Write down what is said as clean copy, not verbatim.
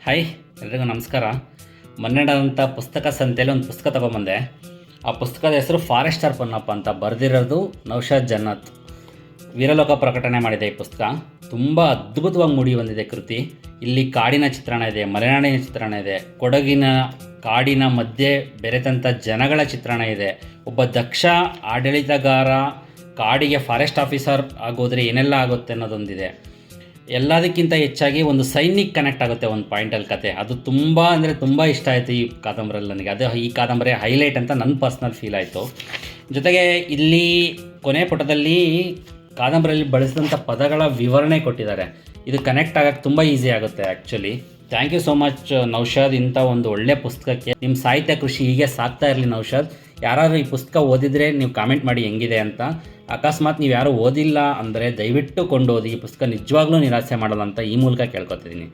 Hi, ಎಲ್ರಿಗೂ ನಮಸ್ಕಾರ. ಮೊನ್ನೆ ನಡೆದಂಥ ಪುಸ್ತಕ ಸಂತೆಯಲ್ಲಿ ಒಂದು ಪುಸ್ತಕ ತೊಗೊಂಬಂದೆ. ಆ ಪುಸ್ತಕದ ಹೆಸರು ಫಾರೆಸ್ಟರ್ ಪೊನ್ನಪ್ಪ ಅಂತ. ಬರೆದಿರೋದು ನೌಶಾದ್ ಜನ್ನತ್. ವೀರಲೋಕ ಪ್ರಕಟಣೆ ಮಾಡಿದೆ ಈ ಪುಸ್ತಕ. ತುಂಬ ಅದ್ಭುತವಾಗಿ ಮೂಡಿ ಬಂದಿದೆ ಕೃತಿ. ಇಲ್ಲಿ ಕಾಡಿನ ಚಿತ್ರಣ ಇದೆ, ಮಲೆನಾಡಿನ ಚಿತ್ರಣ ಇದೆ, ಕೊಡಗಿನ ಕಾಡಿನ ಮಧ್ಯೆ ಬೆರೆತಂಥ ಜನಗಳ ಚಿತ್ರಣ ಇದೆ. ಒಬ್ಬ ದಕ್ಷ ಆಡಳಿತಗಾರ ಕಾಡಿಗೆ ಫಾರೆಸ್ಟ್ ಆಫೀಸರ್ ಆಗೋದ್ರೆ ಏನೆಲ್ಲ ಆಗುತ್ತೆ ಅನ್ನೋದೊಂದಿದೆ. ಎಲ್ಲದಕ್ಕಿಂತ ಹೆಚ್ಚಾಗಿ ಒಂದು ಸೈನಿಕ್ ಕನೆಕ್ಟ್ ಆಗುತ್ತೆ ಒಂದು ಪಾಯಿಂಟಲ್ಲಿ ಕತೆ. ಅದು ತುಂಬ ಅಂದರೆ ತುಂಬ ಇಷ್ಟ ಆಯಿತು ಈ ಕಾದಂಬರಿಯಲ್ಲಿ ನನಗೆ. ಅದು ಈ ಕಾದಂಬರಿ ಹೈಲೈಟ್ ಅಂತ ನನ್ನ ಪರ್ಸ್ನಲ್ ಫೀಲ್ ಆಯಿತು. ಜೊತೆಗೆ ಇಲ್ಲಿ ಕೊನೆ ಪುಟದಲ್ಲಿ ಕಾದಂಬರಿಯಲ್ಲಿ ಬಳಸಿದಂಥ ಪದಗಳ ವಿವರಣೆ ಕೊಟ್ಟಿದ್ದಾರೆ. ಇದು ಕನೆಕ್ಟ್ ಆಗೋಕ್ಕೆ ತುಂಬ ಈಸಿ ಆಗುತ್ತೆ actually. Thank you so much Naushad, ಇಂಥ ಒಂದು ಒಳ್ಳೆಯ ಪುಸ್ತಕಕ್ಕೆ. ನಿಮ್ಮ ಸಾಹಿತ್ಯ ಕೃಷಿ ಹೀಗೆ ಸಾಕ್ತಾ ಇರಲಿ ನೌಶಾದ್. ಯಾರಾದರೂ ಈ ಪುಸ್ತಕ ಓದಿದರೆ ನೀವು ಕಾಮೆಂಟ್ ಮಾಡಿ ಹೆಂಗಿದೆ ಅಂತ. ಅಕಸ್ಮಾತ್ ನೀವು ಯಾರೂ ಓದಿಲ್ಲ ಅಂದರೆ ದಯವಿಟ್ಟು ಕೊಂಡೋದಿ. ಈ ಪುಸ್ತಕ ನಿಜವಾಗ್ಲೂ ನಿರಾಸೆ ಮಾಡಲ್ಲ ಅಂತ ಈ ಮೂಲಕ ಕೇಳ್ಕೊತಿದ್ದೀನಿ.